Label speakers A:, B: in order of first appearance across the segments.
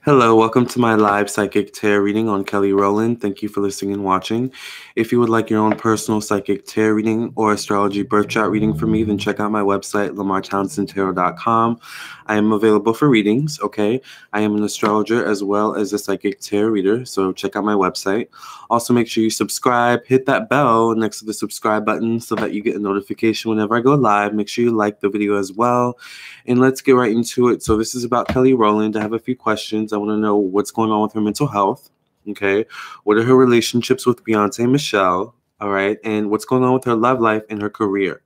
A: Hello, welcome to my live psychic tarot reading on Kelly Rowland. Thank you for listening and watching. If you would like your own personal psychic tarot reading or astrology birth chart reading for me, then check out my website, lamarrtownsendtarot.com. I am available for readings, okay? I am an astrologer as well as a psychic tarot reader, so check out my website. Also, make sure you subscribe, hit that bell next to the subscribe button so that you get a notification whenever I go live. Make sure you like the video as well. And let's get right into it. So this is about Kelly Rowland. I have a few questions. I want to know what's going on with her mental health. Okay. What are her relationships with Beyonce and Michelle? All right. And what's going on with her love life and her career?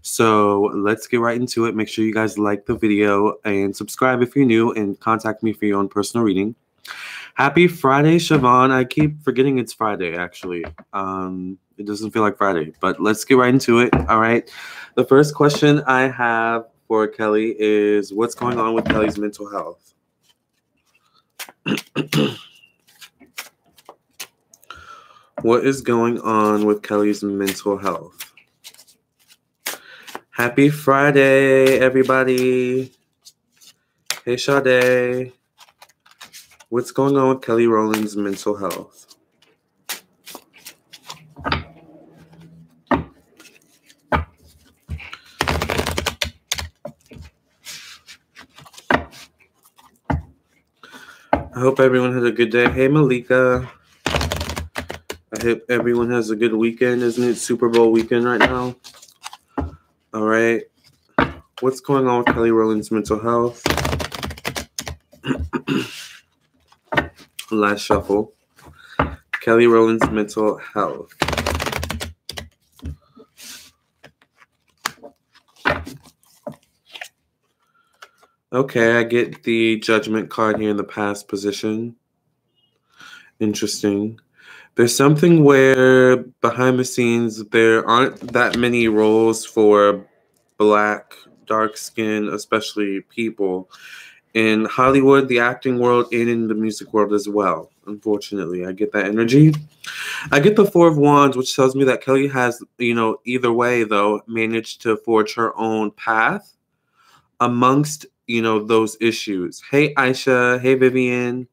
A: So let's get right into it. Make sure you guys like the video and subscribe if you're new and contact me for your own personal reading. Happy Friday, Siobhan. I keep forgetting it's Friday, actually. It doesn't feel like Friday, but let's get right into it. All right. The first question I have for Kelly is, what's going on with Kelly's mental health? What is going on with Kelly's mental health? Happy Friday, everybody. Hey, Sade. What's going on with Kelly Rowland's mental health? I hope everyone had a good day. Hey, Malika. I hope everyone has a good weekend. Isn't it Super Bowl weekend right now? All right. What's going on with Kelly Rowland's mental health? Last shuffle. Kelly Rowland's mental health. Okay, I get the Judgment card here in the past position. Interesting. There's something where behind the scenes there aren't that many roles for Black, dark skin, especially people in Hollywood, the acting world, and in the music world as well. Unfortunately, I get that energy. I get the Four of Wands, which tells me that Kelly has, either way, though, managed to forge her own path amongst, those issues. Hey, Aisha. Hey, Vivian.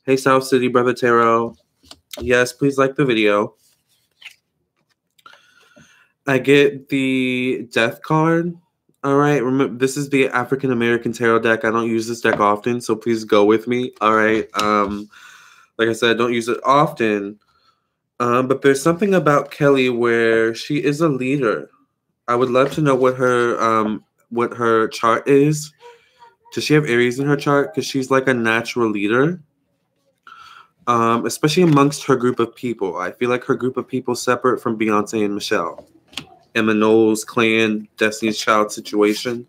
A: Hey, South City, Brother Tarot. Yes, please like the video. I get the Death card. All right. Remember, this is the African American Tarot deck. I don't use this deck often, so please go with me. All right. Like I said, I don't use it often. But there's something about Kelly where she is a leader. I would love to know what her chart is. Does she have Aries in her chart? Because she's like a natural leader. Especially amongst her group of people. I feel like her group of people separate from Beyonce and Michelle. And the Knowles clan, Destiny's Child situation.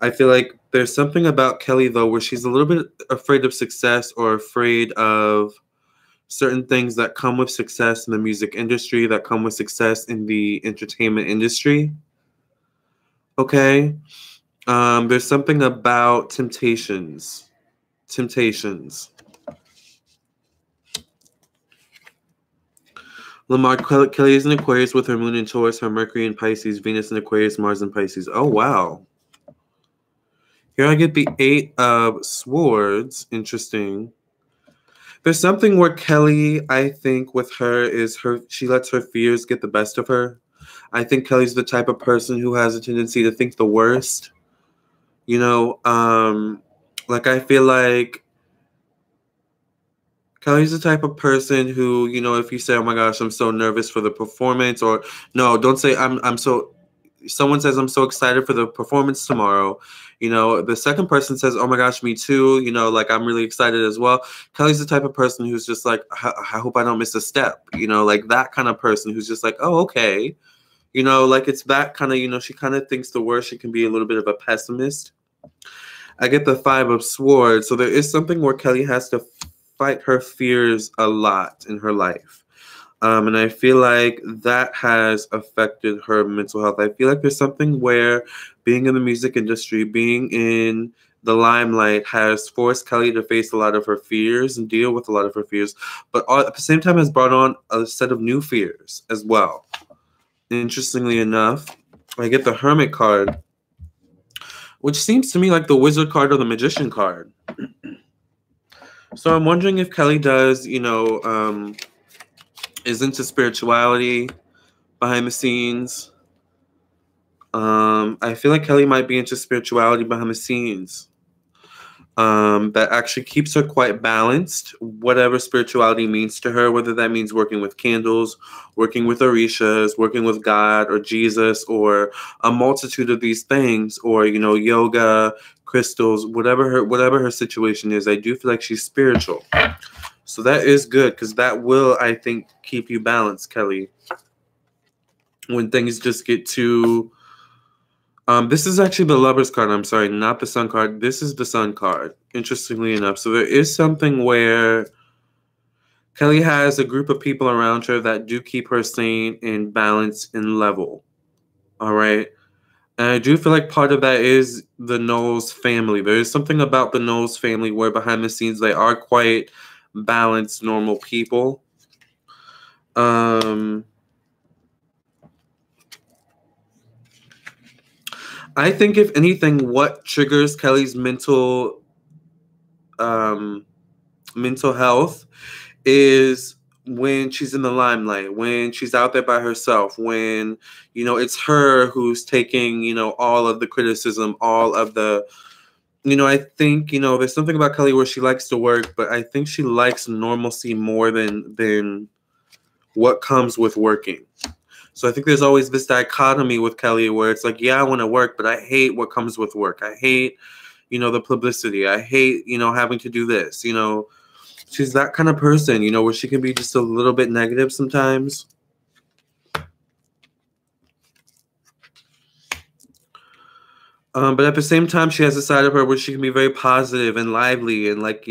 A: I feel like there's something about Kelly, though, where she's a little bit afraid of success or afraid of certain things that come with success in the music industry, that come with success in the entertainment industry. Okay? There's something about temptations. Lamarr, Kelly is in Aquarius with her moon in Taurus, her Mercury in Pisces, Venus in Aquarius, Mars in Pisces. Oh, wow. Here I get the Eight of Swords. Interesting. There's something where Kelly, I think, with her is she lets her fears get the best of her. I think Kelly's the type of person who has a tendency to think the worst. Like I feel like Kelly's the type of person who, if you say, oh my gosh, I'm so nervous for the performance, or no, don't say someone says I'm so excited for the performance tomorrow. The second person says, oh my gosh, me too. Like I'm really excited as well. Kelly's the type of person who's just like, I hope I don't miss a step. Like that kind of person who's just like, oh, okay. Like it's that kind of, she kind of thinks the worst. She can be a little bit of a pessimist. I get the Five of Swords. So there is something where Kelly has to fight her fears a lot in her life. And I feel like that has affected her mental health. I feel like there's something where being in the music industry, being in the limelight has forced Kelly to face a lot of her fears and deal with a lot of her fears, but at the same time has brought on a set of new fears as well. Interestingly enough, I get the Hermit card, which seems to me like the Wizard card or the Magician card. So I'm wondering if Kelly does, is into spirituality behind the scenes. I feel like Kelly might be into spirituality behind the scenes. That actually keeps her quite balanced, whatever spirituality means to her, whether that means working with candles, working with orishas, working with God or Jesus, or a multitude of these things, or yoga, crystals, whatever her situation is. I do feel like she's spiritual, so that is good, because that will, I think, keep you balanced, Kelly, when things just get too. This is actually the Lover's card. I'm sorry, not the Sun card. This is the Sun card, interestingly enough. So there is something where Kelly has a group of people around her that do keep her sane and balanced and level. All right. And I do feel like part of that is the Knowles family. There is something about the Knowles family where behind the scenes they are quite balanced, normal people. I think, if anything, what triggers Kelly's mental health is when she's in the limelight, when she's out there by herself, when it's her who's taking all of the criticism, all of the I think there's something about Kelly where she likes to work, but I think she likes normalcy more than what comes with working. So I think there's always this dichotomy with Kelly where it's like, yeah, I want to work, but I hate what comes with work. I hate, the publicity. I hate, having to do this. She's that kind of person, where she can be just a little bit negative sometimes. But at the same time, she has a side of her where she can be very positive and lively and like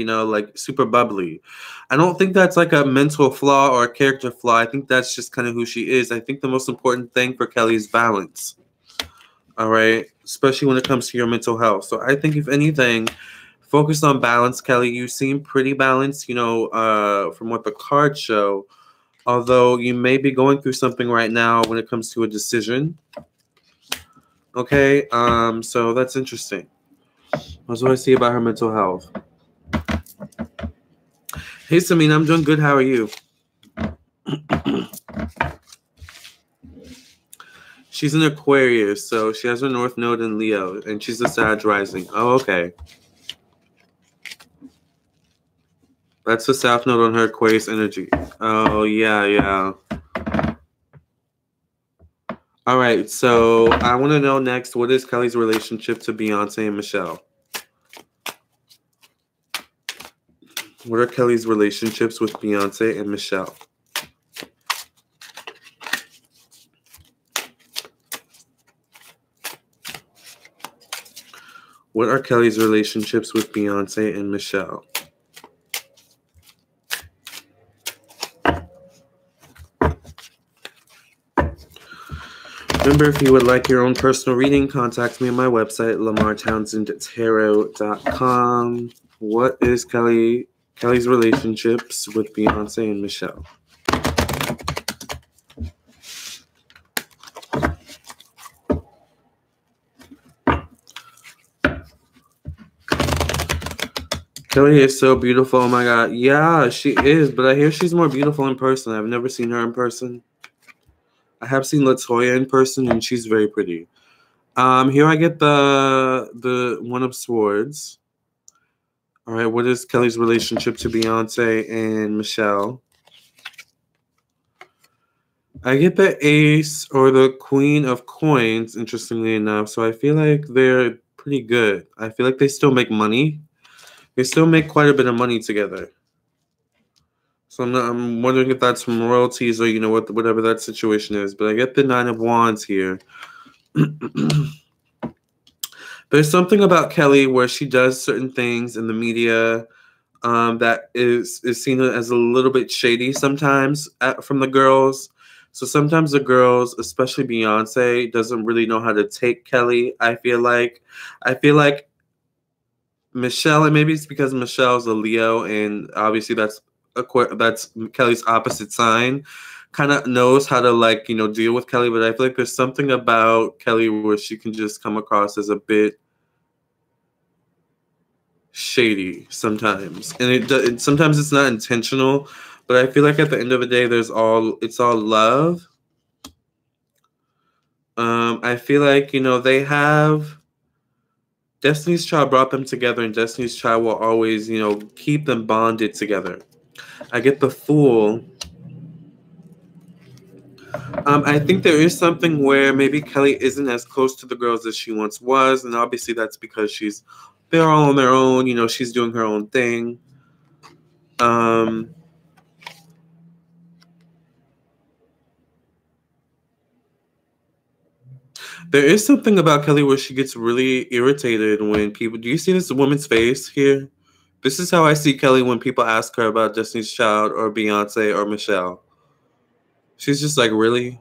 A: super bubbly. I don't think that's like a mental flaw or a character flaw. I think that's just kind of who she is. I think the most important thing for Kelly is balance. All right. Especially when it comes to your mental health. So I think, if anything, focus on balance, Kelly. You seem pretty balanced, from what the cards show. Although you may be going through something right now when it comes to a decision. Okay, so that's interesting. That's what I see about her mental health. Hey, Samina, I'm doing good. How are you? She's an Aquarius, so she has her North Node in Leo, and she's a Sag rising. Oh, okay. That's the South Node on her Aquarius energy. Oh, yeah. All right, so I want to know next, what is Kelly's relationship to Beyonce and Michelle? What are Kelly's relationships with Beyonce and Michelle? What are Kelly's relationships with Beyonce and Michelle? Remember, if you would like your own personal reading, contact me on my website, lamarrtownsendtarot.com. What is Kelly's relationships with Beyonce and Michelle? Kelly is so beautiful. Oh my God. Yeah, she is. But I hear she's more beautiful in person. I've never seen her in person. I have seen Latoya in person, and she's very pretty. Here I get the One of Swords. All right, what is Kelly's relationship to Beyonce and Michelle? I get the Ace or the Queen of Coins, interestingly enough. So I feel like they're pretty good. I feel like they still make money. They still make quite a bit of money together. So I'm wondering if that's from royalties or, whatever that situation is. But I get the Nine of Wands here. There's something about Kelly where she does certain things in the media that is seen as a little bit shady sometimes from the girls. So sometimes the girls, especially Beyonce, doesn't really know how to take Kelly. I feel like Michelle, and maybe it's because Michelle's a Leo, and obviously that's Kelly's opposite sign, kind of knows how to deal with Kelly. But I feel like there's something about Kelly where she can just come across as a bit shady sometimes, and sometimes it's not intentional, but I feel like at the end of the day, it's all love. I feel like, they have Destiny's Child brought them together, and Destiny's Child will always, keep them bonded together. I get the Fool. I think there is something where maybe Kelly isn't as close to the girls as she once was, and obviously that's because they're all on their own. She's doing her own thing. There is something about Kelly where she gets really irritated when people. Do you see this woman's face here? This is how I see Kelly when people ask her about Destiny's Child or Beyonce or Michelle. She's just like, really?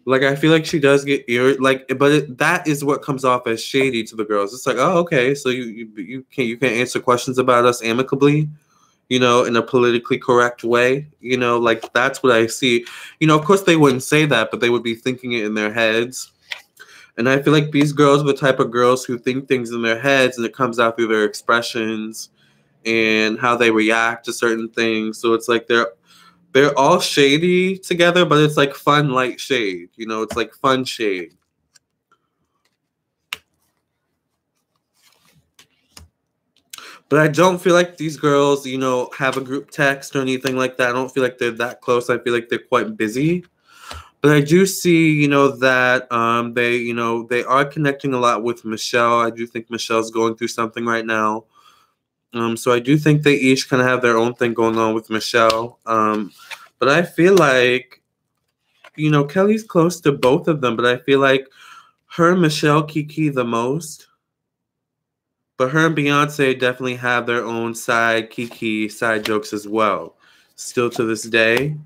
A: Like, I feel like she does get irritated, but that is what comes off as shady to the girls. It's like, oh, okay, so you can't answer questions about us amicably, in a politically correct way, like that's what I see. Of course they wouldn't say that, but they would be thinking it in their heads. And I feel like these girls are the type of girls who think things in their heads, and it comes out through their expressions and how they react to certain things. So it's like they're all shady together, but it's like fun, light shade. It's like fun shade. But I don't feel like these girls, have a group text or anything like that. I don't feel like they're that close. I feel like they're quite busy. But I do see, that they are connecting a lot with Michelle. I do think Michelle's going through something right now. So I do think they each kind of have their own thing going on with Michelle. But I feel like, Kelly's close to both of them, but I feel like her and Michelle kiki the most. But her and Beyonce definitely have their own side side jokes as well, still to this day.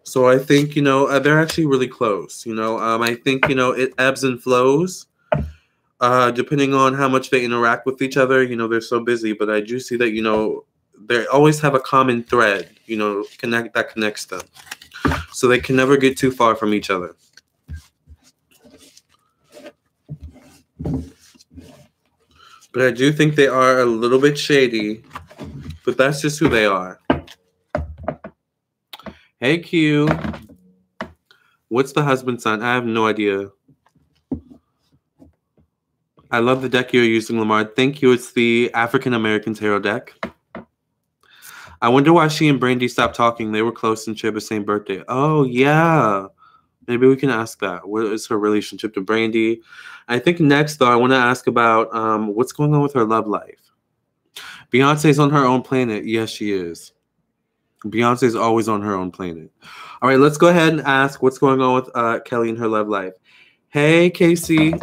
A: So I think, they're actually really close. I think, it ebbs and flows depending on how much they interact with each other. They're so busy, but I do see that, they always have a common thread, that connects them. So they can never get too far from each other. But I do think they are a little bit shady, but that's just who they are. Hey, Q. What's the husband sign? I have no idea. I love the deck you're using, Lamarr. Thank you. It's the African American Tarot deck. I wonder why she and Brandy stopped talking. They were close and shared the same birthday. Oh, yeah. Maybe we can ask that. What is her relationship to Brandy? I think next, though, I want to ask about what's going on with her love life. Beyonce's on her own planet. Yes, she is. Beyonce's always on her own planet. All right, let's go ahead and ask what's going on with Kelly and her love life. Hey, Casey.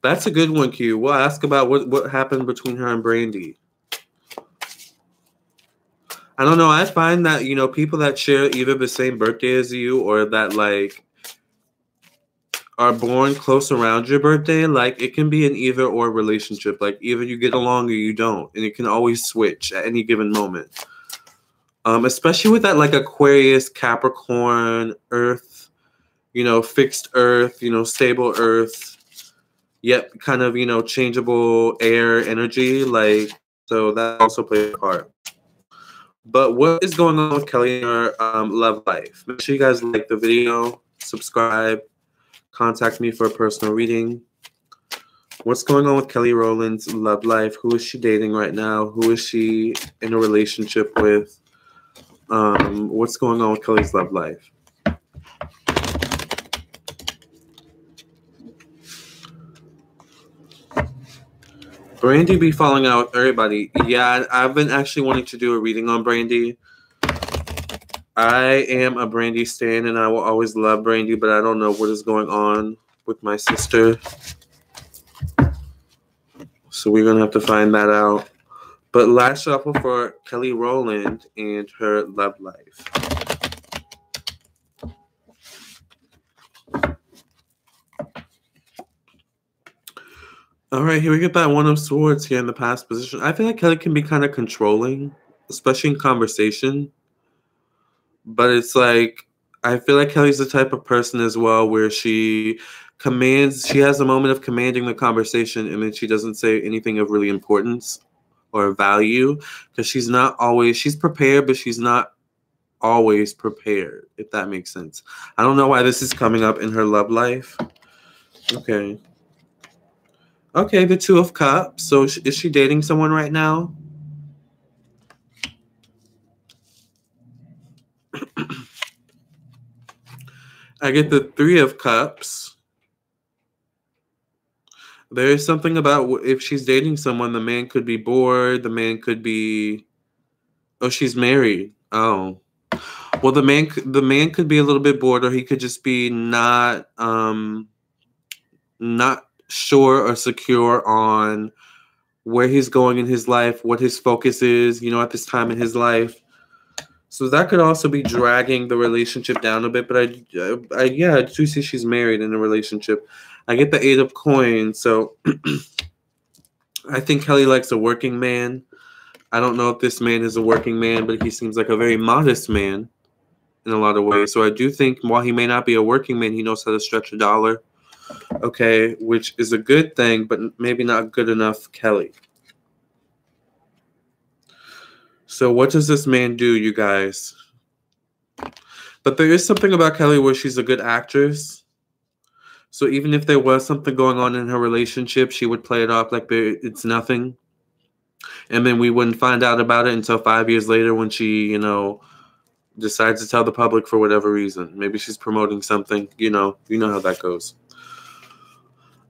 A: That's a good one, Q. We'll ask about what happened between her and Brandy. I don't know. I find that, people that share either the same birthday as you or that, like, are born close around your birthday, like, it can be an either or relationship. Like, either you get along or you don't. And it can always switch at any given moment. Especially with that, like, Aquarius, Capricorn, Earth, fixed Earth, stable Earth, yet kind of, changeable air energy. Like, so that also plays a part. But what is going on with Kelly and her love life? Make sure you guys like the video, subscribe, contact me for a personal reading. What's going on with Kelly Rowland's love life? Who is she dating right now? Who is she in a relationship with? What's going on with Kelly's love life? Brandy be falling out with everybody. Yeah, I've been actually wanting to do a reading on Brandy. I am a Brandy stan, and I will always love Brandy, but I don't know what is going on with my sister. So we're going to have to find that out. But last shuffle for Kelly Rowland and her love life. All right, here we get that One of Swords here in the past position. I feel like Kelly can be kind of controlling, especially in conversation. But it's like, I feel like Kelly's the type of person as well where she She has a moment of commanding the conversation, and then she doesn't say anything of really importance or value, because she's prepared, but she's not always prepared, if that makes sense. I don't know why this is coming up in her love life. Okay. Okay, the Two of Cups. So is she dating someone right now? I get the Three of Cups. There is something about if she's dating someone, the man could be bored. The man could be... Oh, she's married. Oh. Well, the man could be a little bit bored, or he could just be not sure or secure on where he's going in his life, what his focus is, at this time in his life. So that could also be dragging the relationship down a bit. But I do see she's married in a relationship. I get the Eight of Coins. So I think Kelly likes a working man. I don't know if this man is a working man, but he seems like a very modest man in a lot of ways. So I do think while he may not be a working man, he knows how to stretch a dollar. Okay, which is a good thing, but maybe not good enough, Kelly. So what does this man do, you guys? But there is something about Kelly where she's a good actress. So even if there was something going on in her relationship, she would play it off like it's nothing. And then we wouldn't find out about it until 5 years later when she, decides to tell the public for whatever reason. Maybe she's promoting something. You know how that goes.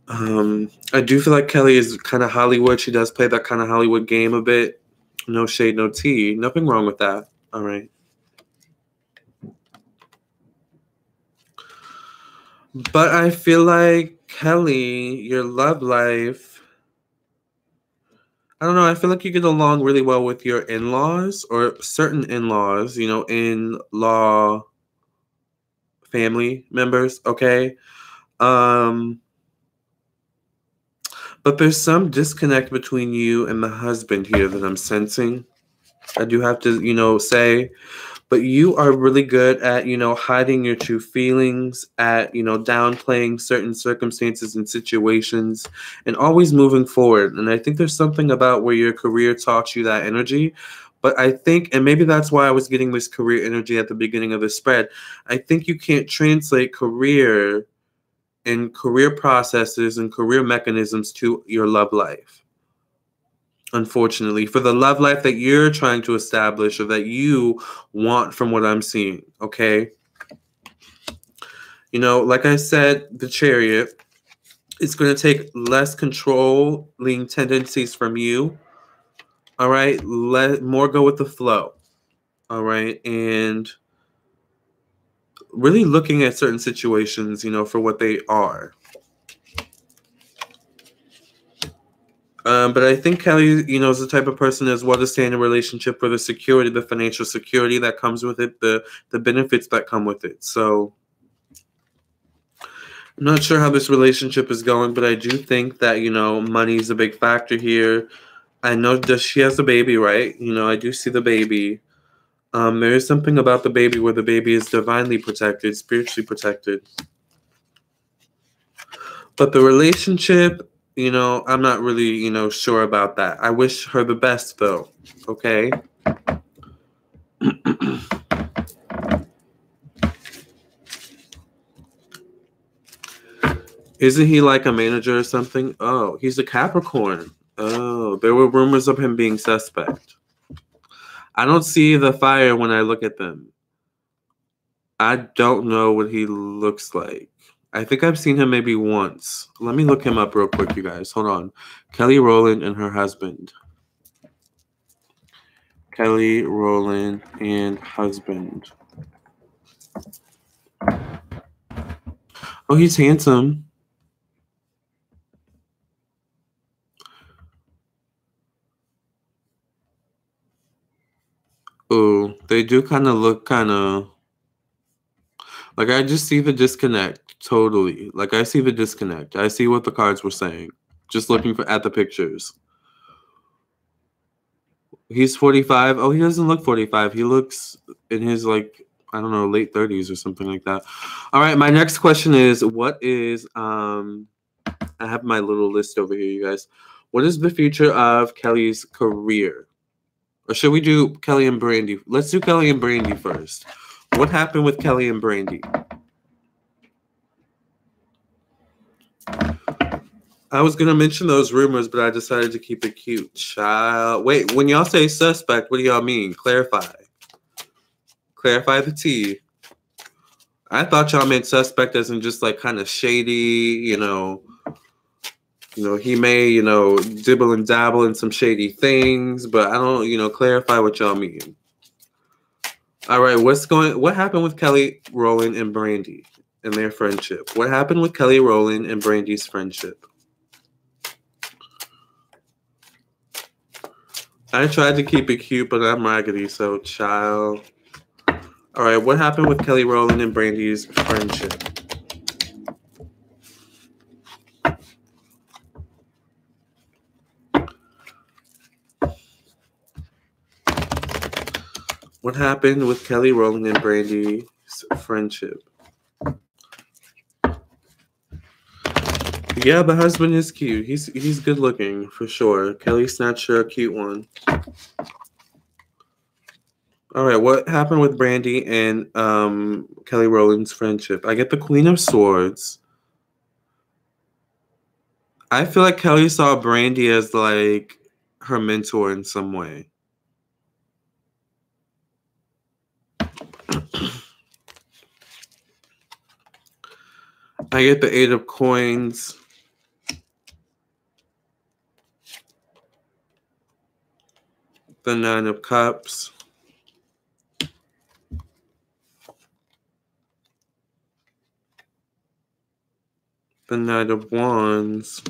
A: I do feel like Kelly is kind of Hollywood. She does play that kind of Hollywood game a bit. No shade, no tea. Nothing wrong with that. All right. But I feel like, Kelly, your love life, I don't know. I feel like you get along really well with your in-laws or certain in-laws, in-law family members, okay? But there's some disconnect between you and the husband here that I'm sensing. I do have to, say. But you are really good at, hiding your true feelings, at, downplaying certain circumstances and situations, and always moving forward. And I think there's something about where your career taught you that energy. But I think, and maybe that's why I was getting this career energy at the beginning of the spread, I think you can't translate career and career processes and career mechanisms to your love life. Unfortunately, for the love life that you're trying to establish or that you want from what I'm seeing, okay? Like I said, the Chariot, it's going to take less controlling tendencies from you, all right? Let more go with the flow, all right? And really looking at certain situations, for what they are. But I think Kelly, is the type of person as well to stay in a relationship for the security, the financial security that comes with it, the benefits that come with it. So I'm not sure how this relationship is going, but I do think that, money is a big factor here. I know that she has a baby, right? I do see the baby. There is something about the baby where the baby is divinely protected, spiritually protected. But the relationship, I'm not really, sure about that. I wish her the best, though. Okay? Isn't he like a manager or something? Oh, he's a Capricorn. Oh, there were rumors of him being suspect. I don't see the fire when I look at them. I don't know what he looks like. I think I've seen him maybe once. Let me look him up real quick, you guys. Hold on. Kelly Rowland and her husband. Kelly Rowland and husband. Oh, he's handsome. Oh, they do kind of look like I just see the disconnect. Totally. Like I see the disconnect. I see what the cards were saying. Just looking at the pictures. He's 45. Oh, he doesn't look 45. He looks in his I don't know, late 30s or something like that. All right, my next question is, what is I have my little list over here, you guys. What is the future of Kelly's career? Or should we do Kelly and Brandy? Let's do Kelly and Brandy first. What happened with Kelly and Brandy? I was going to mention those rumors, but I decided to keep it cute. Child. Wait, when y'all say suspect, what do y'all mean? Clarify. Clarify the tea. I thought y'all meant suspect as in just like kind of shady, you know, he may, dibble and dabble in some shady things, but I don't, clarify what y'all mean. All right, what happened with Kelly Rowland and Brandy and their friendship? What happened with Kelly Rowland and Brandy's friendship? I tried to keep it cute, but I'm raggedy, so child. All right, what happened with Kelly Rowland and Brandy's friendship? What happened with Kelly Rowland and Brandy's friendship? Yeah, the husband is cute. He's good looking for sure. Kelly's not sure a cute one. All right, what happened with Brandy and Kelly Rowland's friendship? I get the Queen of Swords. I feel like Kelly saw Brandy as like her mentor in some way. I get the 8 of Coins. The 9 of Cups. The Knight of Wands.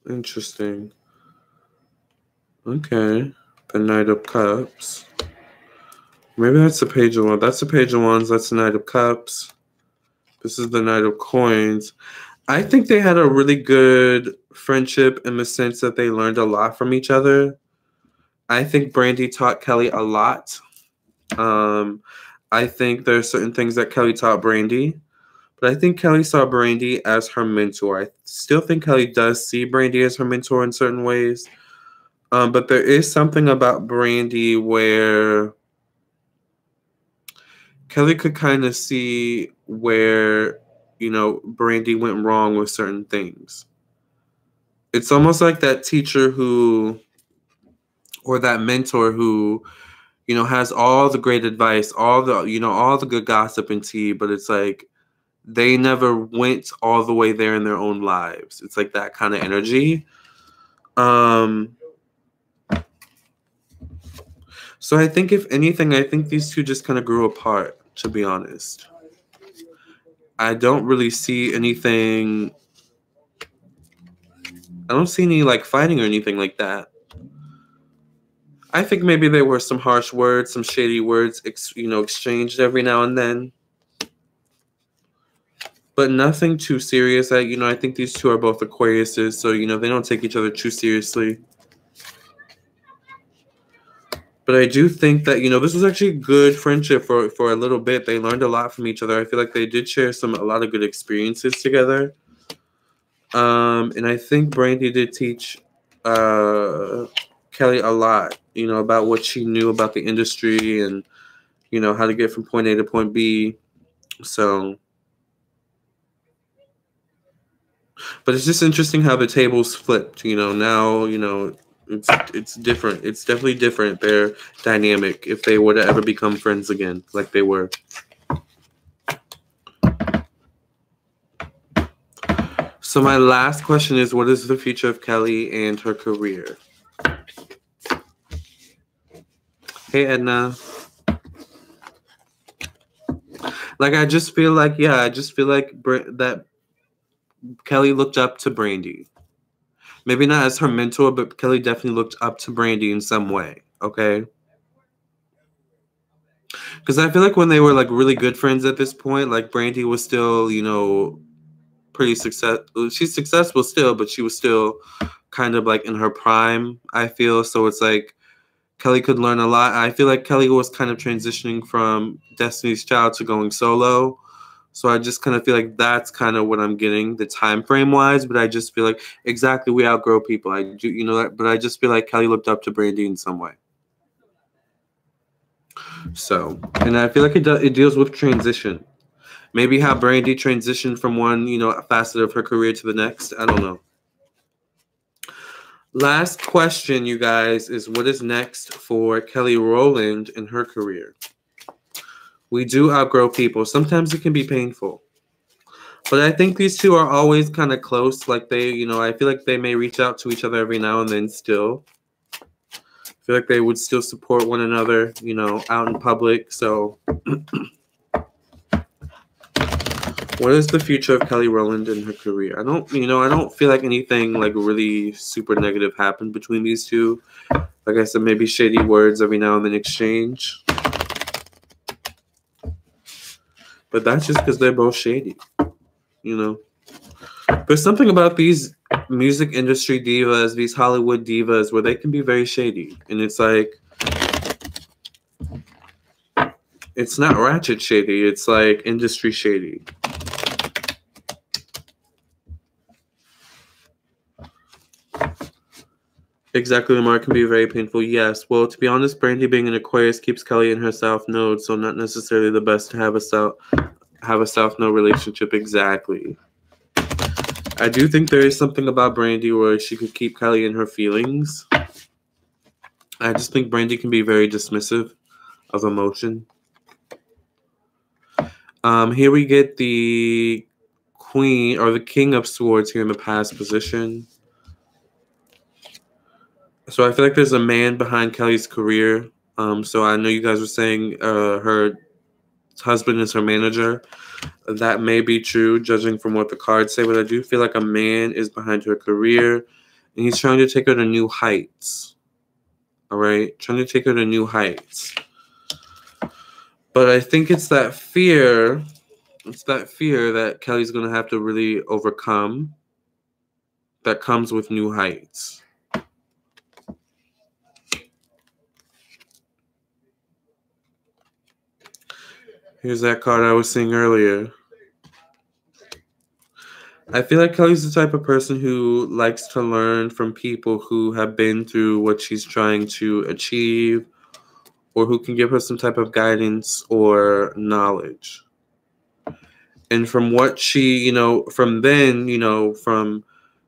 A: Interesting. Okay. The Knight of Cups. Maybe that's the Page of Wands. That's the Page of Wands. That's the Knight of Cups. This is the Knight of Coins. I think they had a really good friendship in the sense that they learned a lot from each other. I think Brandy taught Kelly a lot. I think there are certain things that Kelly taught Brandy. But I think Kelly saw Brandy as her mentor. I still think Kelly does see Brandy as her mentor in certain ways. But there is something about Brandy where Kelly could kind of see where, Brandy went wrong with certain things. It's almost like that teacher or that mentor who, has all the great advice, all the good gossip and tea, but it's like they never went all the way there in their own lives. It's like that kind of energy. So I think if anything, I think these two just kind of grew apart, to be honest. I don't really see anything. I don't see any like fighting or anything like that. I think maybe there were some harsh words, some shady words, exchanged every now and then. But nothing too serious. I think these two are both Aquariuses, so, they don't take each other too seriously. But I do think that, this was actually a good friendship for a little bit. They learned a lot from each other. I feel like they did share a lot of good experiences together. And I think Brandy did teach Kelly a lot, about what she knew about the industry and, how to get from point A to point B. So, but it's just interesting how the tables flipped, now, it's different. It's definitely different, their dynamic, if they were to ever become friends again, like they were. So my last question is, what is the future of Kelly and her career? Hey, Edna. I just feel like that Kelly looked up to Brandy. Maybe not as her mentor, but Kelly definitely looked up to Brandy in some way, okay? Because I feel like when they were, really good friends at this point, Brandy was still, pretty successful. She's successful still, but she was still kind of, in her prime, I feel. So it's Kelly could learn a lot. I feel like Kelly was kind of transitioning from Destiny's Child to going solo. So I just kind of feel like that's kind of what I'm getting, the time frame wise. But I just feel like exactly we outgrow people. I do, you know that. But I just feel like Kelly looked up to Brandy in some way. So, and I feel like it deals with transition. Maybe how Brandy transitioned from one, facet of her career to the next. I don't know. Last question, you guys, is what is next for Kelly Rowland in her career? We do outgrow people. Sometimes it can be painful. But I think these two are always kind of close. Like they, I feel like they may reach out to each other every now and then still. I feel like they would still support one another, out in public. So what is the future of Kelly Rowland in her career? I don't feel like anything like really super negative happened between these two. Like I said, maybe shady words every now and then exchange. But that's just because they're both shady, There's something about these music industry divas, these Hollywood divas, where they can be very shady. And it's like, it's not ratchet shady. It's like industry shady. Exactly, Lamarr, can be very painful. Yes. Well, to be honest, Brandy being an Aquarius keeps Kelly in her South Node, so not necessarily the best to have a South Node relationship. Exactly. I do think there is something about Brandy where she could keep Kelly in her feelings. I just think Brandy can be very dismissive of emotion. Here we get the Queen or the King of Swords here in the past position. So I feel like there's a man behind Kelly's career. So I know you guys were saying her husband is her manager. That may be true, judging from what the cards say, but I do feel like a man is behind her career, and he's trying to take her to new heights. All right? Trying to take her to new heights. But I think it's that fear. It's that fear that Kelly's going to have to really overcome that comes with new heights. Here's that card I was seeing earlier. I feel like Kelly's the type of person who likes to learn from people who have been through what she's trying to achieve, or who can give her some type of guidance or knowledge. And from what she, from then, from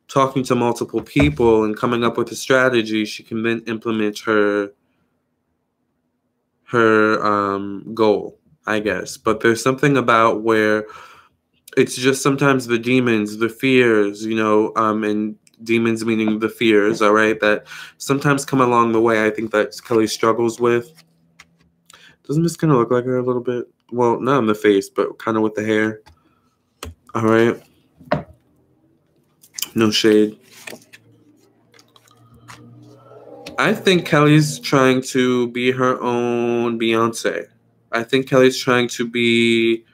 A: talking to multiple people and coming up with a strategy, she can then implement her goal, I guess. But there's something about where it's just sometimes the demons, the fears, and demons meaning the fears, all right, that sometimes come along the way. I think that Kelly struggles with. Doesn't this kind of look like her a little bit? Well, not in the face, but kind of with the hair. All right. No shade. I think Kelly's trying to be her own Beyonce. I think Kelly's trying to be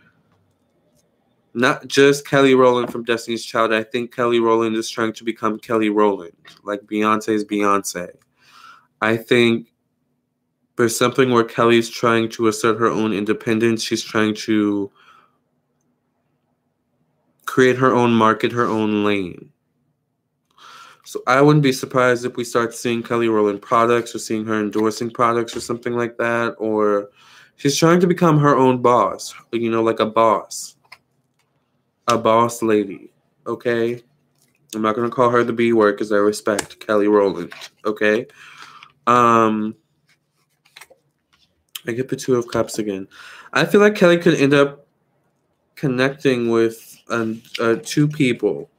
A: not just Kelly Rowland from Destiny's Child. I think Kelly Rowland is trying to become Kelly Rowland, like Beyonce's Beyonce. I think there's something where Kelly's trying to assert her own independence. She's trying to create her own market, her own lane. So I wouldn't be surprised if we start seeing Kelly Rowland products or seeing her endorsing products or something like that. Or she's trying to become her own boss, like a boss lady, okay? I'm not going to call her the B word because I respect Kelly Rowland, okay? I get the Two of Cups again. I feel like Kelly could end up connecting with two people.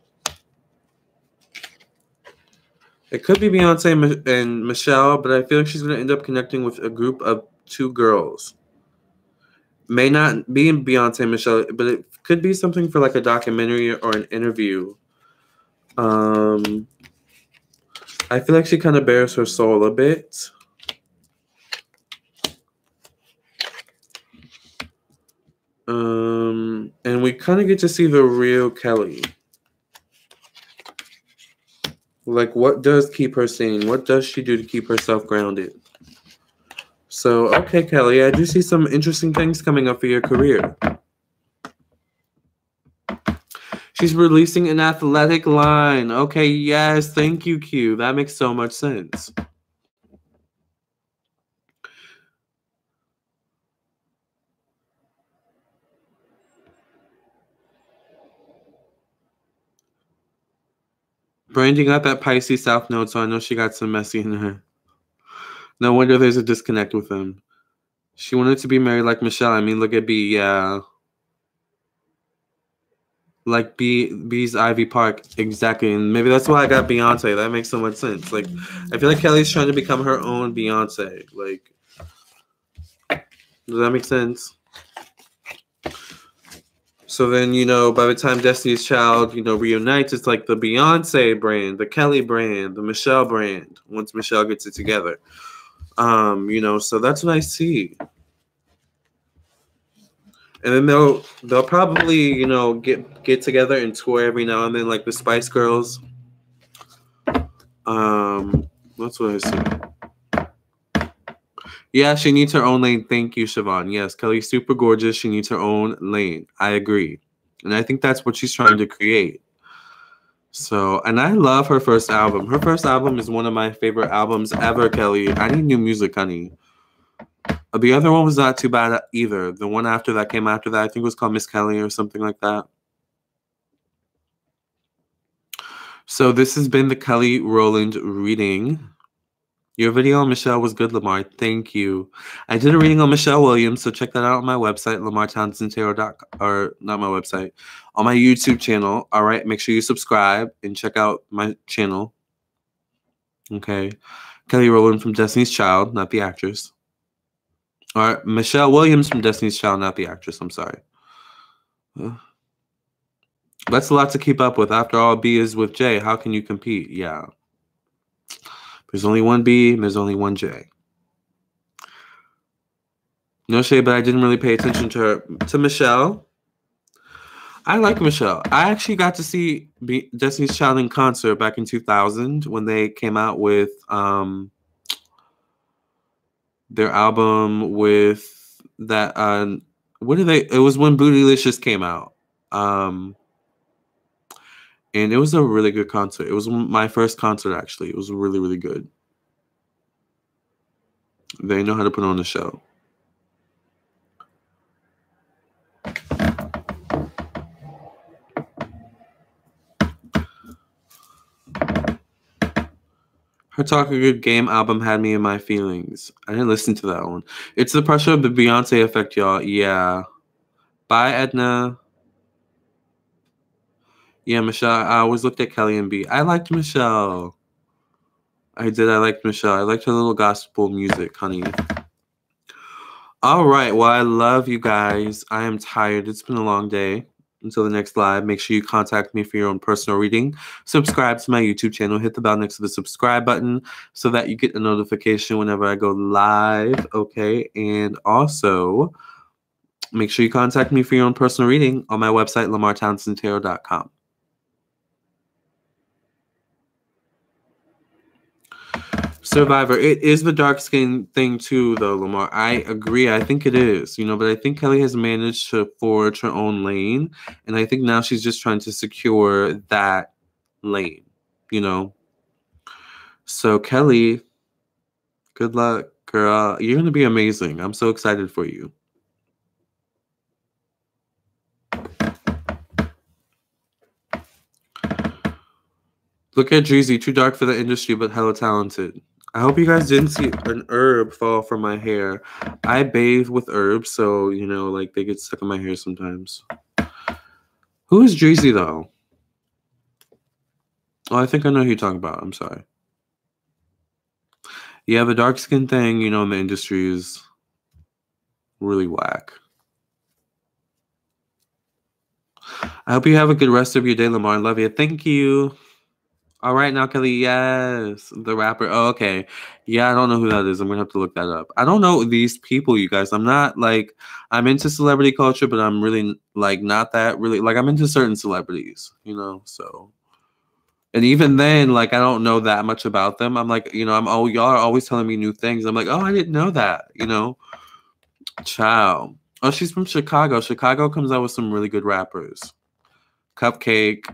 A: It could be Beyonce and Michelle, but I feel like she's going to end up connecting with a group of two girls. May not be in Beyonce and Michelle, but it could be something for like a documentary or an interview. I feel like she kind of bears her soul a bit. And we kind of get to see the real Kelly. Like, what does keep her sane? What does she do to keep herself grounded? So, okay, Kelly, I do see some interesting things coming up for your career. She's releasing an athletic line. Okay, yes, thank you, Q. That makes so much sense. Branding up at Pisces South Node, so I know she got some messy in her. No wonder there's a disconnect with him. She wanted to be married like Michelle. I mean, look at B, yeah. Like B's Ivy Park, exactly. And maybe that's why I got Beyonce. That makes so much sense. Like, I feel like Kelly's trying to become her own Beyonce. Like, does that make sense? So then, by the time Destiny's Child, reunites, it's like the Beyonce brand, the Kelly brand, the Michelle brand, once Michelle gets it together. So that's what I see. And then they'll probably, get together and tour every now and then, like the Spice Girls. That's what I see. Yeah, she needs her own lane. Thank you, Siobhan. Yes, Kelly's super gorgeous. She needs her own lane. I agree. And I think that's what she's trying to create. So, and I love her first album. Her first album is one of my favorite albums ever, Kelly. I need new music, honey. The other one was not too bad either. The one after that came after that, I think it was called Miss Kelly or something like that. So this has been the Kelly Rowland reading. Your video on Michelle was good, Lamarr. Thank you. I did a reading on Michelle Williams, so check that out on my website, LamarrTownsendTarot.com, or not my website, on my YouTube channel. All right, make sure you subscribe and check out my channel. Okay. Kelly Rowland from Destiny's Child, not the actress. Or Michelle Williams from Destiny's Child, not the actress. I'm sorry. That's a lot to keep up with. After all, B is with J. How can you compete? Yeah. There's only one B and there's only one J. No shade, but I didn't really pay attention to Michelle. I like Michelle. I actually got to see Destiny's Child in concert back in 2000 when they came out with their album with that. It was when Bootylicious came out. And it was a really good concert. It was my first concert, actually. It was really, really good. They know how to put on a show. Her Talk a Good Game album had me in my feelings. I didn't listen to that one. It's the pressure of the Beyonce effect, y'all. Yeah. Bye, Edna. Yeah, Michelle. I always looked at Kelly and B. I liked Michelle. I did. I liked Michelle. I liked her little gospel music, honey. All right. Well, I love you guys. I am tired. It's been a long day. Until the next live, make sure you contact me for your own personal reading. Subscribe to my YouTube channel. Hit the bell next to the subscribe button so that you get a notification whenever I go live. Okay. And also, make sure you contact me for your own personal reading on my website, LamarrTownsendTarot.com. Survivor. It is the dark skin thing too, though, Lamarr. I agree. I think it is, but I think Kelly has managed to forge her own lane. And I think now she's just trying to secure that lane, So, Kelly, good luck, girl. You're going to be amazing. I'm so excited for you. Look at Dreezy. Too dark for the industry, but hella talented. I hope you guys didn't see an herb fall from my hair. I bathe with herbs, so, like, they get stuck in my hair sometimes. Who is Dreezy, though? Oh, I think I know who you're talking about. I'm sorry. Yeah, the dark skin thing, in the industry is really whack. I hope you have a good rest of your day, Lamarr. Love you. Thank you. All right, now, Kelly, yes, the rapper. Oh, okay. Yeah, I don't know who that is. I'm going to have to look that up. I don't know these people, you guys. I'm not, I'm into celebrity culture, but I'm really, not that really. I'm into certain celebrities, so. And even then, like, I don't know that much about them. I'm like, you know, y'all are always telling me new things. I'm like, oh, I didn't know that, you know? Child. Oh, she's from Chicago. Chicago comes out with some really good rappers. Cupcake.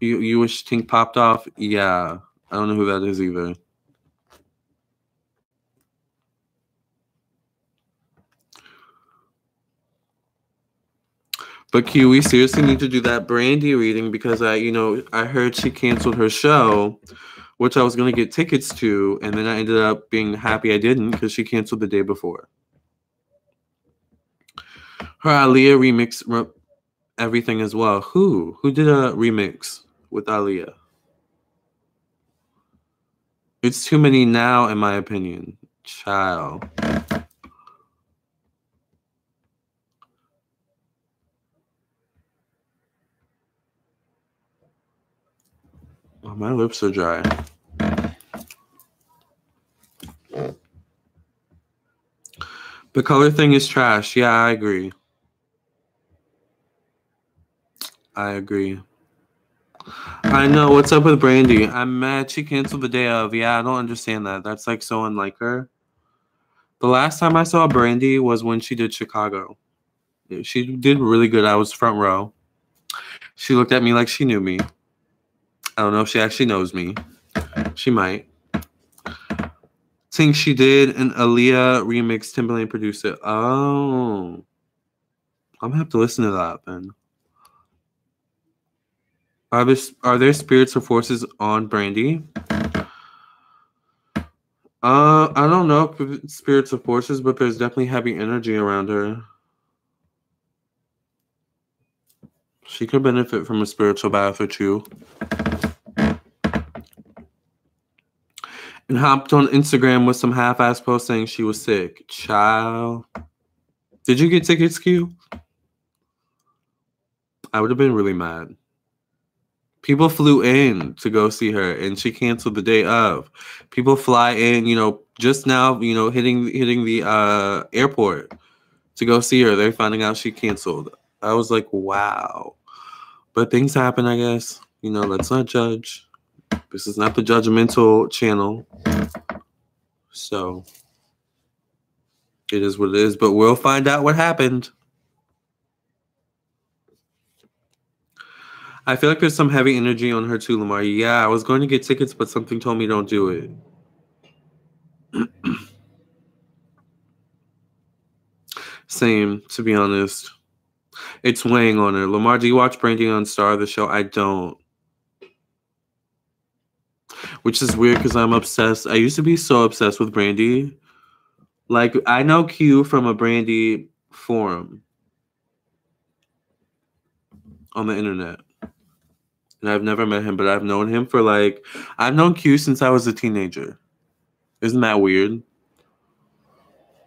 A: You wish Tink popped off? Yeah. I don't know who that is either. But Q, we seriously need to do that Brandy reading because I heard she canceled her show, which I was gonna get tickets to, and then I ended up being happy I didn't because she canceled the day before. Her Aaliyah remix everything as well. Who did a remix with Aaliyah? It's too many now, in my opinion. Child. Oh, my lips are dry. The color thing is trash. Yeah, I agree. I agree. I know. What's up with Brandy? I'm mad she canceled the day of. Yeah, I don't understand that. That's like so unlike her. The last time I saw Brandy was when she did Chicago. She did really good. I was front row. She looked at me like she knew me. I don't know if she actually knows me. She might. Think she did an Aaliyah remix. Timberlake produced it. Oh. I'm gonna have to listen to that then. Are there spirits or forces on Brandy? I don't know if it's spirits or forces, but there's definitely heavy energy around her. She could benefit from a spiritual bath or two. And hopped on Instagram with some half-ass posts saying she was sick. Child. Did you get tickets, Q? I would have been really mad. People flew in to go see her, and she canceled the day of. People fly in, just now, hitting the airport to go see her. They're finding out she canceled. I was like, wow. But things happen, I guess. Let's not judge. This is not the judgmental channel. So it is what it is, but we'll find out what happened. I feel like there's some heavy energy on her too, Lamarr. Yeah, I was going to get tickets, but something told me don't do it. Same, to be honest. It's weighing on her. Lamarr, do you watch Brandy on Star, the show? I don't. Which is weird because I'm obsessed. I used to be so obsessed with Brandy. Like, I know Q from a Brandy forum on the internet. And I've never met him, but I've known him for I've known Q since I was a teenager. Isn't that weird?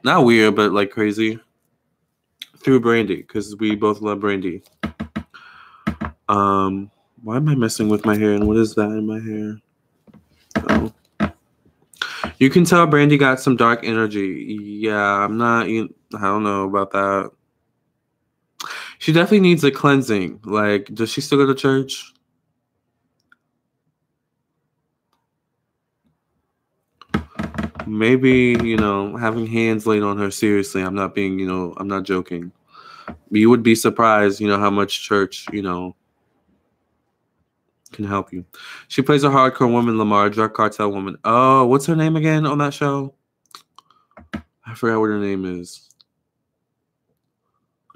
A: Not weird, but crazy. Through Brandy, because we both love Brandy. Why am I messing with my hair? And what is that in my hair? Oh. You can tell Brandy got some dark energy. Yeah, I don't know about that. She definitely needs a cleansing. Does she still go to church? Maybe, having hands laid on her. Seriously, I'm not being, I'm not joking. You would be surprised, how much church, can help you. She plays a hardcore woman, Lamarr, drug cartel woman. Oh, what's her name again on that show? I forgot what her name is.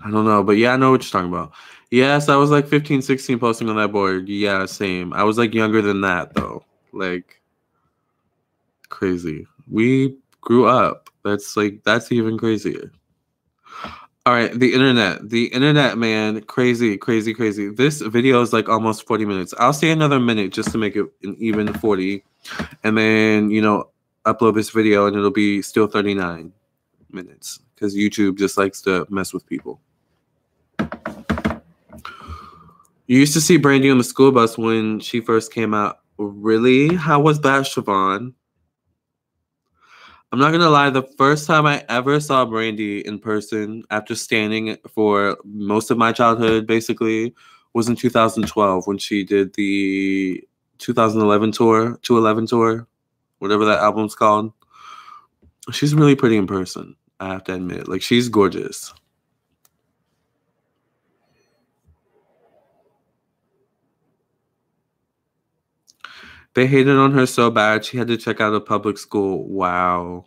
A: I don't know, but yeah, I know what you're talking about. Yes, I was 15, 16 posting on that board. Yeah, same. I was younger than that though. Crazy. We grew up. That's even crazier. All right, the internet, man, crazy, crazy, crazy. This video is almost 40 minutes. I'll stay another minute just to make it an even 40, and then upload this video, and it'll be still 39 minutes because YouTube just likes to mess with people. You used to see Brandy on the school bus when she first came out. Really? How was that, Siobhan? I'm not gonna lie, the first time I ever saw Brandy in person after standing for most of my childhood, basically, was in 2012 when she did the 2011 tour, 211 tour, whatever that album's called. She's really pretty in person, I have to admit. Like, she's gorgeous. They hated on her so bad, she had to check out of public school. Wow.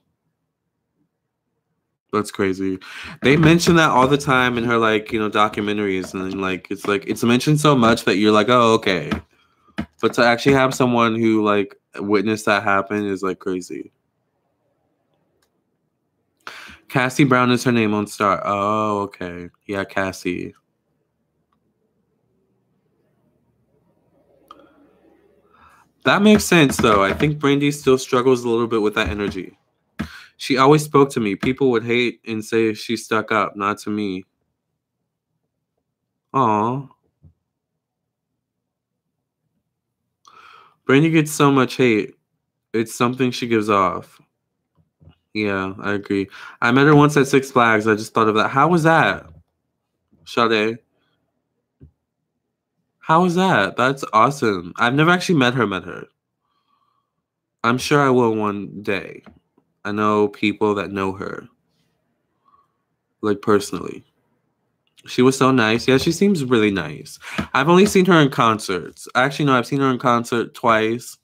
A: That's crazy. They mention that all the time in her, like, you know, documentaries. And, like, it's mentioned so much that you're like, oh, okay. But to actually have someone who, like, witnessed that happen is, like, crazy. Cassie Brown is her name on Star. Oh, okay. Yeah, Cassie. That makes sense, though. I think Brandy still struggles a little bit with that energy. She always spoke to me. People would hate and say she stuck up, not to me. Aw. Brandy gets so much hate. It's something she gives off. Yeah, I agree. I met her once at Six Flags. I just thought of that. How was that, Sade? How was that? That's awesome. I've never actually met her. I'm sure I will one day. I know people that know her, like, personally. She was so nice. Yeah, she seems really nice. I've only seen her in concerts. Actually, no, I've seen her in concert twice.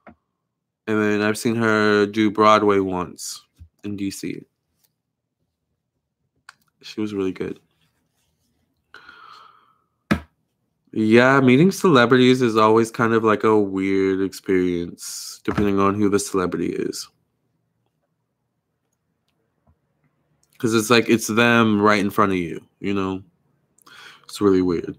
A: And then I've seen her do Broadway once in DC. She was really good. Yeah, meeting celebrities is always kind of like a weird experience, depending on who the celebrity is. Because it's like, it's them right in front of you, you know? It's really weird.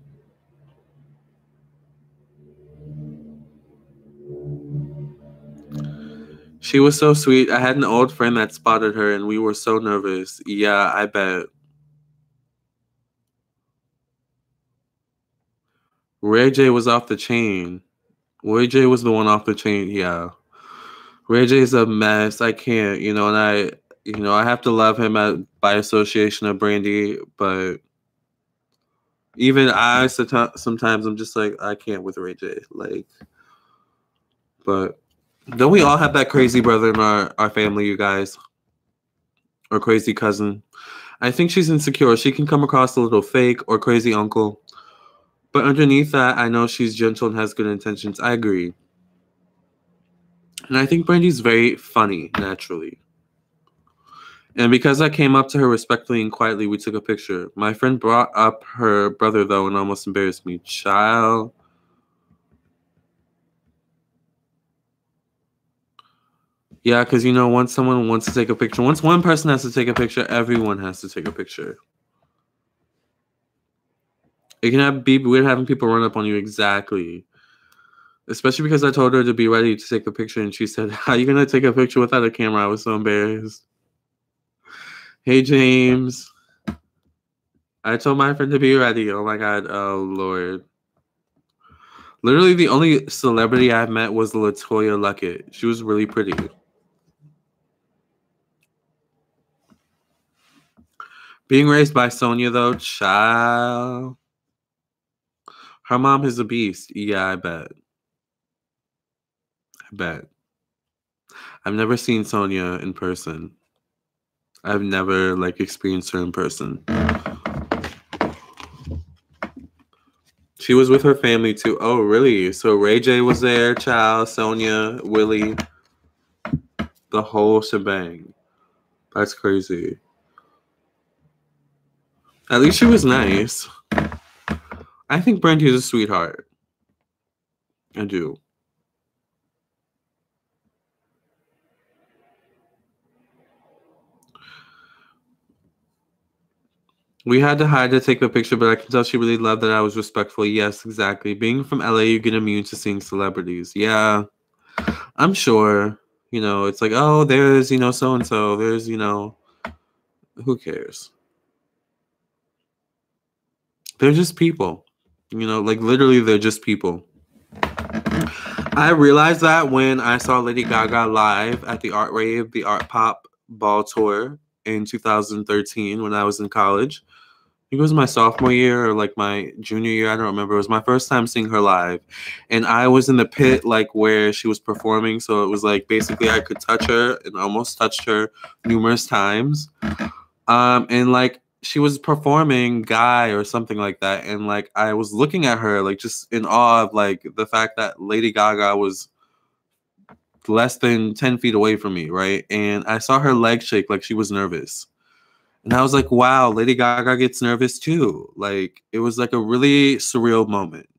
A: She was so sweet. I had an old friend that spotted her, and we were so nervous. Yeah, I bet. Ray J was off the chain. Ray J was the one off the chain, yeah. Ray J's a mess. I can't, you know, and I have to love him by association of Brandy, but even sometimes I'm just like, I can't with Ray J. Like, but don't we all have that crazy brother in our family, you guys? Or crazy cousin? I think she's insecure. She can come across a little fake or crazy uncle. But underneath that, I know she's gentle and has good intentions. I agree. And I think Brandy's very funny, naturally. And because I came up to her respectfully and quietly, we took a picture. My friend brought up her brother, though, and almost embarrassed me. Child. Yeah, because, you know, once someone wants to take a picture, once one person has to take a picture, everyone has to take a picture. It can be weird having people run up on you. Exactly. Especially because I told her to be ready to take a picture, and she said, how are you going to take a picture without a camera? I was so embarrassed. Hey, James. I told my friend to be ready. Oh, my God. Oh, Lord. Literally, the only celebrity I've met was LaToya Luckett. She was really pretty. Being raised by Sonia, though, child. Her mom is a beast. Yeah, I bet. I've never seen Sonia in person. I've never, like, experienced her in person. She was with her family, too. Oh, really? So Ray J was there, child, Sonia, Willie. The whole shebang. That's crazy. At least she was nice. I think Brandy's a sweetheart. I do. We had to hide to take a picture, but I can tell she really loved that I was respectful. Yes, exactly. Being from LA, you get immune to seeing celebrities. Yeah, I'm sure. You know, it's like, oh, there's, you know, so-and-so. There's, you know, who cares? They're just people. You know, like, literally, they're just people. I realized that when I saw Lady Gaga live at the Art Rave, the Art Pop Ball Tour in 2013 when I was in college. it was my sophomore year or like my junior year. I don't remember. It was my first time seeing her live. And I was in the pit like where she was performing. So it was like basically I could touch her and almost touched her numerous times. And like she was performing Guy or something like that. And like I was looking at her like just in awe of like the fact that Lady Gaga was less than 10 feet away from me, right? And I saw her leg shake like she was nervous. And I was like, wow, Lady Gaga gets nervous too. Like, it was like a really surreal moment.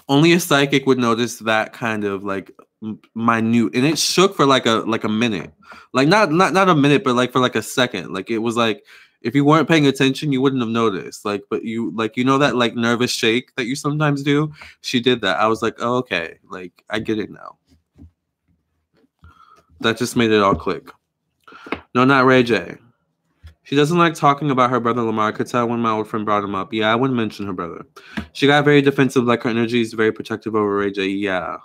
A: Only a psychic would notice that kind of like minute, and it shook for like a minute, like not a minute, but like for like a second. Like it was like if you weren't paying attention, you wouldn't have noticed. Like, but you know that like nervous shake that you sometimes do. She did that. I was like, oh, okay, like I get it now. That just made it all click. No, not Ray J. She doesn't like talking about her brother Lamarr. I could tell when my old friend brought him up. Yeah, I wouldn't mention her brother. She got very defensive, like her energy is very protective over Ray J. Yeah.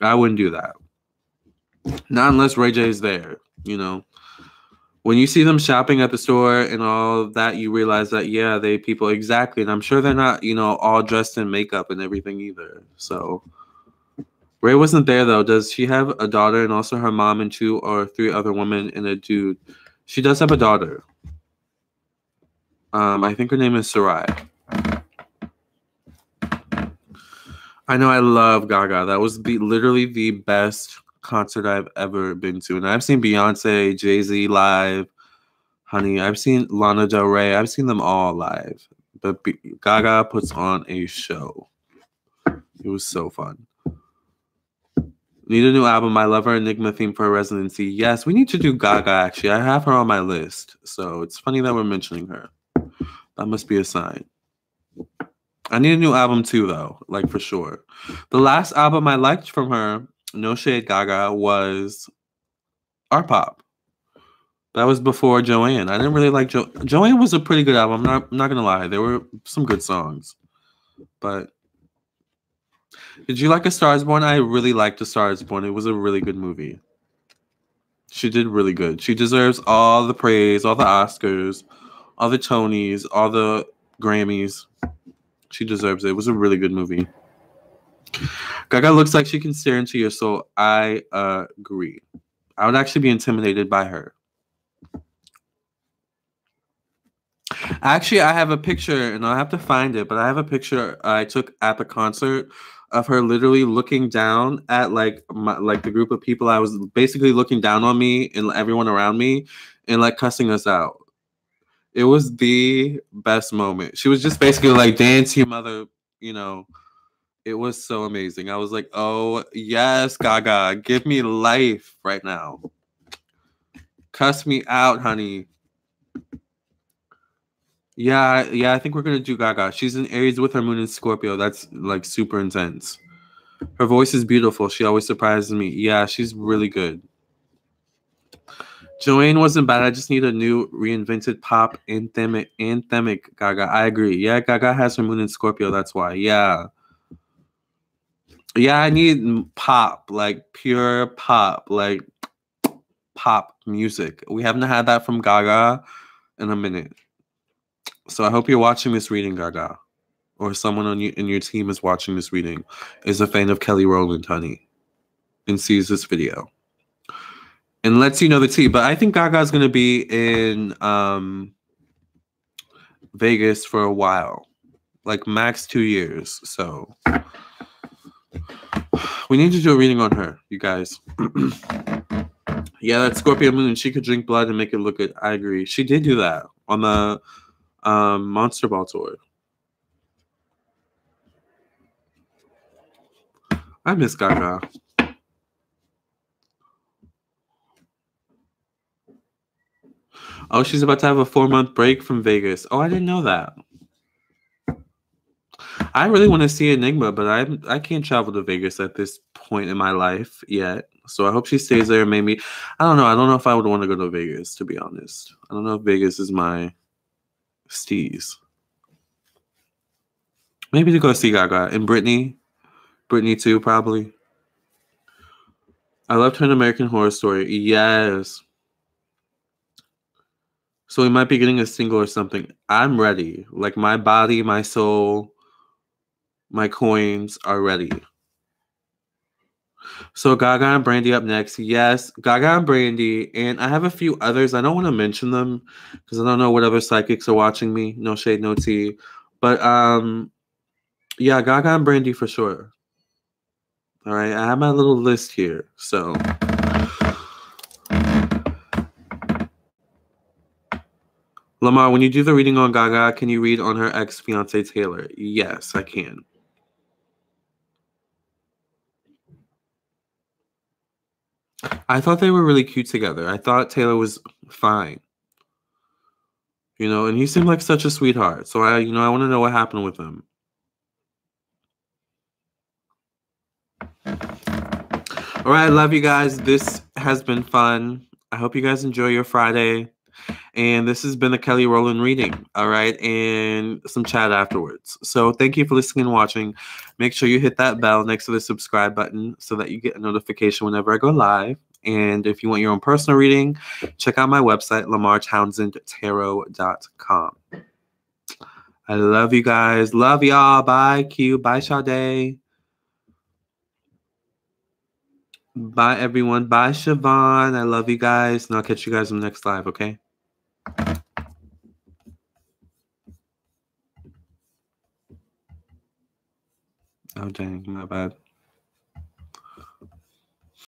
A: I wouldn't do that. Not unless Ray J is there, you know. When you see them shopping at the store and all of that, you realize that, yeah, they people, exactly. And I'm sure they're not, you know, all dressed in makeup and everything either. So Ray wasn't there, though. Does she have a daughter and also her mom and 2 or 3 other women and a dude? She does have a daughter. I think her name is Sarai. I know I love Gaga. That was literally the best concert I've ever been to. And I've seen Beyonce, Jay-Z live. Honey, I've seen Lana Del Rey. I've seen them all live. But Gaga puts on a show. It was so fun. Need a new album. I love her Enigma theme for her residency. Yes, we need to do Gaga, actually. I have her on my list. So it's funny that we're mentioning her. That must be a sign. I need a new album too, though. Like, for sure. The last album I liked from her, no shade Gaga, was Art Pop. That was before Joanne. I didn't really like Joanne was a pretty good album. I'm not going to lie. There were some good songs. But did you like A Star Is Born? I really liked A Star Is Born. It was a really good movie. She did really good. She deserves all the praise, all the Oscars, all the Tonys, all the Grammys. She deserves it. It was a really good movie. Gaga looks like she can stare into your soul. I agree. I would actually be intimidated by her. Actually, I have a picture, and I'll have to find it, but I have a picture I took at the concert of her literally looking down at like the group of people. I was basically looking down on me and everyone around me and like cussing us out. It was the best moment. She was just basically like, dance, you mother, you know. It was so amazing. I was like, oh, yes, Gaga, give me life right now. Cuss me out, honey. Yeah, I think we're going to do Gaga. She's in Aries with her moon in Scorpio. That's like super intense. Her voice is beautiful. She always surprises me. Yeah, she's really good. Joanne wasn't bad. I just need a new reinvented pop anthemic Gaga. I agree. Yeah, Gaga has her moon in Scorpio. That's why. Yeah. Yeah, I need pop, like pure pop, like pop music. We haven't had that from Gaga in a minute. So I hope you're watching this reading, Gaga. Or someone in your team is watching this reading, is a fan of Kelly Rowland, honey, and sees this video. And lets you know the tea. But I think Gaga's going to be in Vegas for a while. Like max 2 years. So we need to do a reading on her, you guys. Yeah, that Scorpio moon. She could drink blood and make it look good. I agree. She did do that on the Monster Ball tour. I miss Gaga. Oh, she's about to have a 4-month break from Vegas. Oh, I didn't know that. I really want to see Enigma, but I can't travel to Vegas at this point in my life yet. So I hope she stays there. Maybe, I don't know. I don't know if I would want to go to Vegas, to be honest. I don't know if Vegas is my steez. Maybe to go see Gaga. And Britney. Britney too, probably. I loved her in American Horror Story. Yes. So we might be getting a single or something. I'm ready. Like my body, my soul, my coins are ready. So Gaga and Brandy up next. Yes, Gaga and Brandy. And I have a few others. I don't want to mention them because I don't know what other psychics are watching me. No shade, no tea. But yeah, Gaga and Brandy for sure. All right, I have my little list here. So Lamarr, when you do the reading on Gaga, can you read on her ex-fiance Taylor? Yes, I can. I thought they were really cute together. I thought Taylor was fine. You know, and he seemed like such a sweetheart. So I want to know what happened with him. All right, I love you guys. This has been fun. I hope you guys enjoy your Friday. And this has been a Kelly Rowland reading, all right? And some chat afterwards. So thank you for listening and watching. Make sure you hit that bell next to the subscribe button so that you get a notification whenever I go live. And if you want your own personal reading, check out my website, lamarrtownsendtarot.com. I love you guys. Love y'all. Bye, Q. Bye, Sade. Bye, everyone. Bye, Siobhan. I love you guys. And I'll catch you guys in the next live, okay? Oh, dang. My bad.